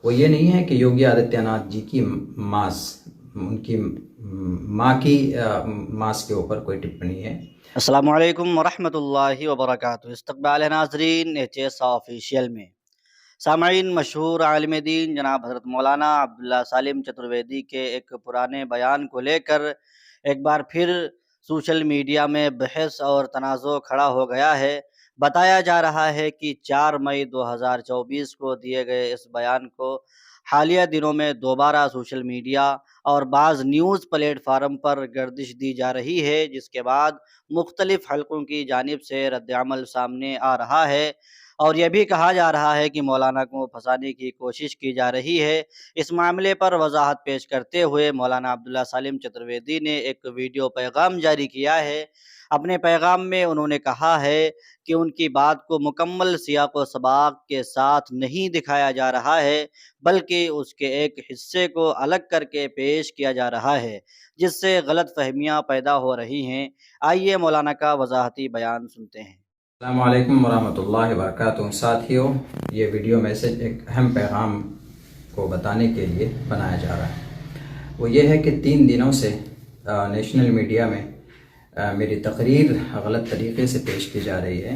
वो ये नहीं है कि योगी आदित्यनाथ जी की उनकी माँ की मास के ऊपर कोई टिप्पणी है। अस्सलामु अलैकुम वरहमतुल्लाहि वबरकातुहू। इस्तक़बाल है नाज़रीन एचएस ऑफिशियल में। सामाईन, मशहूर आलिम दीन जनाब हज़रत मौलाना अब्दुल्ला सालिम चतुर्वेदी के एक पुराने बयान को लेकर एक बार फिर सोशल मीडिया में बहस और तनाज़ो खड़ा हो गया है। बताया जा रहा है कि 4 मई 2024 को दिए गए इस बयान को हालिया दिनों में दोबारा सोशल मीडिया और बाज़ न्यूज़ प्लेटफार्म पर गर्दिश दी जा रही है, जिसके बाद मुख्तलिफ हलकों की जानिब से रद्द-ए-अमल सामने आ रहा है और यह भी कहा जा रहा है कि मौलाना को फंसाने की कोशिश की जा रही है। इस मामले पर वजाहत पेश करते हुए मौलाना अब्दुल्ला सालिम चतुर्वेदी ने एक वीडियो पैगाम जारी किया है। अपने पैगाम में उन्होंने कहा है कि उनकी बात को मुकम्मल सियाक़-व-सबाक़ के साथ नहीं दिखाया जा रहा है, बल्कि उसके एक हिस्से को अलग करके पेश किया जा रहा है, जिससे गलतफ़हमियाँ पैदा हो रही हैं। आइए मौलाना का वज़ाहती बयान सुनते हैं। अस्सलामु अलैकुम वरहमतुल्लाहि वबरकातुहू। साथियों, ये वीडियो मैसेज एक अहम पैगाम को बताने के लिए बनाया जा रहा है। वो ये है कि 3 दिनों से नेशनल मीडिया में मेरी तकरीर गलत तरीके से पेश की जा रही है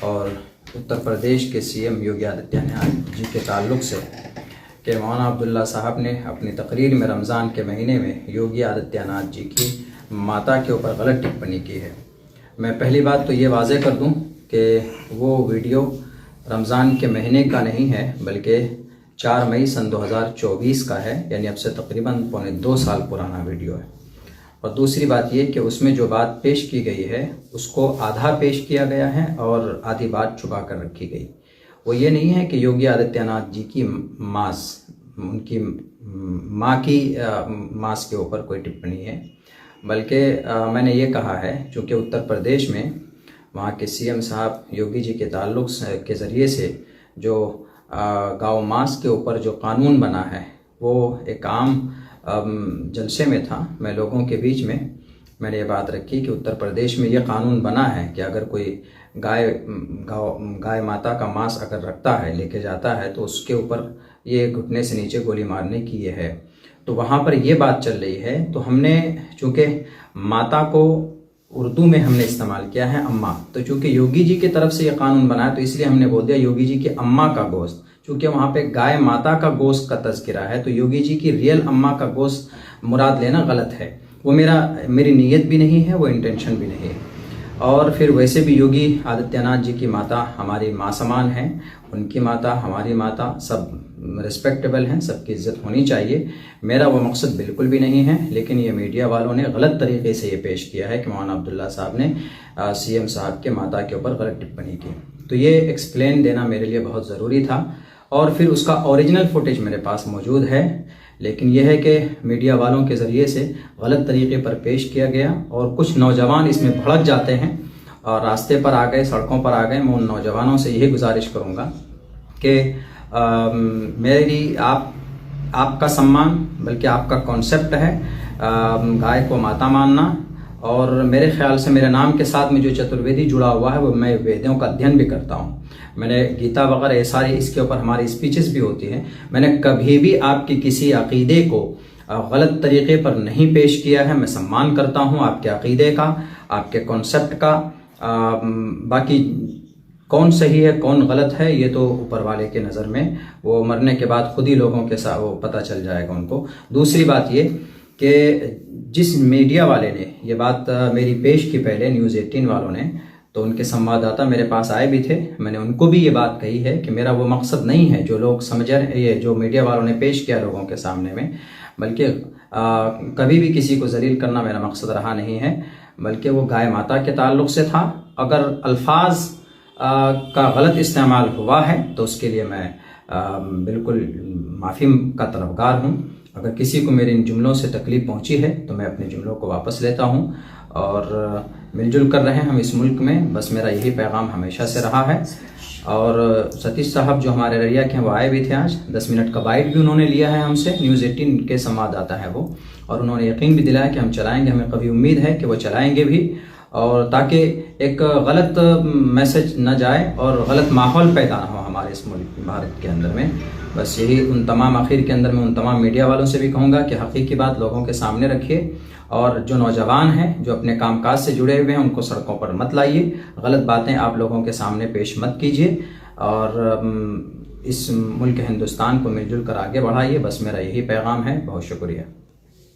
और उत्तर प्रदेश के सीएम योगी आदित्यनाथ जी के ताल्लुक़ से कि मौलाना अब्दुल्ला साहब ने अपनी तकरीर में रमज़ान के महीने में योगी आदित्यनाथ जी की माता के ऊपर गलत टिप्पणी की है। मैं पहली बात तो ये वाज़ेह कर दूं कि वो वीडियो रमज़ान के महीने का नहीं है, बल्कि 4 मई सन 2024 का है, यानी अब से तकरीबन पौने 2 साल पुराना वीडियो है। और दूसरी बात ये कि उसमें जो बात पेश की गई है उसको आधा पेश किया गया है और आधी बात छुपा कर रखी गई। वो ये नहीं है कि योगी आदित्यनाथ जी की उनकी माँ की मास के ऊपर कोई टिप्पणी है, बल्कि मैंने ये कहा है चूँकि उत्तर प्रदेश में वहाँ के सीएम साहब योगी जी के ताल्लुक़ के ज़रिए से जो गाँव मास के ऊपर जो कानून बना है वो एक आम जलसे में था। मैं लोगों के बीच में मैंने ये बात रखी कि उत्तर प्रदेश में ये कानून बना है कि अगर कोई गाय माता का मांस अगर रखता है, लेके जाता है, तो उसके ऊपर ये घुटने से नीचे गोली मारने की ये है। तो वहाँ पर ये बात चल रही है, तो हमने चूँकि माता को उर्दू में हमने इस्तेमाल किया है अम्मा, तो चूँकि योगी जी की तरफ से ये कानून बना है तो इसलिए हमने बोल दिया योगी जी की अम्मा का गोश्त। चूँकि वहाँ पे गाय माता का गोश्त का तज़किरा है तो योगी जी की रियल अम्मा का गोश्त मुराद लेना गलत है। वो मेरी नीयत भी नहीं है, वो इंटेंशन भी नहीं है। और फिर वैसे भी योगी आदित्यनाथ जी की माता हमारी माँ समान हैं, उनकी माता हमारी माता, सब रिस्पेक्टेबल हैं, सबकी इज़्ज़त होनी चाहिए। मेरा वो मकसद बिल्कुल भी नहीं है, लेकिन ये मीडिया वालों ने गलत तरीके से ये पेश किया है कि मौलाना अब्दुल्ला साहब ने सीएम साहब के माता के ऊपर गलत टिप्पणी की। तो ये एक्सप्लेन देना मेरे लिए बहुत ज़रूरी था और फिर उसका ओरिजिनल फुटेज मेरे पास मौजूद है, लेकिन यह है कि मीडिया वालों के ज़रिए से गलत तरीके पर पेश किया गया और कुछ नौजवान इसमें भड़क जाते हैं और रास्ते पर आ गए, सड़कों पर आ गए। मैं उन नौजवानों से यही गुजारिश करूँगा कि आपका सम्मान, बल्कि आपका कॉन्सेप्ट है गाय को माता मानना, और मेरे ख्याल से मेरे नाम के साथ में जो चतुर्वेदी जुड़ा हुआ है वो मैं वेदों का अध्ययन भी करता हूँ। मैंने गीता वगैरह ये सारी इसके ऊपर हमारी स्पीचेस भी होती हैं। मैंने कभी भी आपकी किसी अकीदे को गलत तरीके पर नहीं पेश किया है। मैं सम्मान करता हूँ आपके अकीदे का, आपके कॉन्सेप्ट का। बाकी कौन सही है कौन गलत है ये तो ऊपर वाले के नज़र में, वो मरने के बाद खुद ही लोगों के साथ वो पता चल जाएगा उनको। दूसरी बात ये कि जिस मीडिया वाले ने ये बात मेरी पेश की पहले, न्यूज़ 18 वालों ने, तो उनके संवाददाता मेरे पास आए भी थे। मैंने उनको भी ये बात कही है कि मेरा वो मकसद नहीं है जो लोग समझ रहे, ये जो मीडिया वालों ने पेश किया लोगों के सामने में, बल्कि कभी भी किसी को जलील करना मेरा मकसद रहा नहीं है, बल्कि वो गाय माता के ताल्लुक़ से था। अगर अल्फाज का गलत इस्तेमाल हुआ है तो उसके लिए मैं बिल्कुल माफ़ी का तलबगार हूँ। अगर किसी को मेरे इन जुमलों से तकलीफ़ पहुँची है तो मैं अपने जुमलों को वापस लेता हूँ और मिलजुल कर रहे हैं हम इस मुल्क में, बस मेरा यही पैगाम हमेशा से रहा है। और सतीश साहब जो हमारे रैया के हैं वो आए भी थे आज, 10 मिनट का बाइट भी उन्होंने लिया है हमसे, न्यूज़ 18 के संवाददाता है वो, और उन्होंने यकीन भी दिलाया कि हम चलाएँगे। हमें कभी उम्मीद है कि वो चलाएँगे भी, और ताकि एक गलत मैसेज न जाए और गलत माहौल पैदा ना हो हमारे इस मुल्क भारत के अंदर में। बस यही उन तमाम आखिर के अंदर मैं उन तमाम मीडिया वालों से भी कहूँगा कि हकीकी बात लोगों के सामने रखिए, और जो नौजवान हैं जो अपने कामकाज से जुड़े हुए हैं उनको सड़कों पर मत लाइए, गलत बातें आप लोगों के सामने पेश मत कीजिए, और इस मुल्क हिंदुस्तान को मिलजुल कर आगे बढ़ाइए। बस मेरा यही पैगाम है। बहुत शुक्रिया।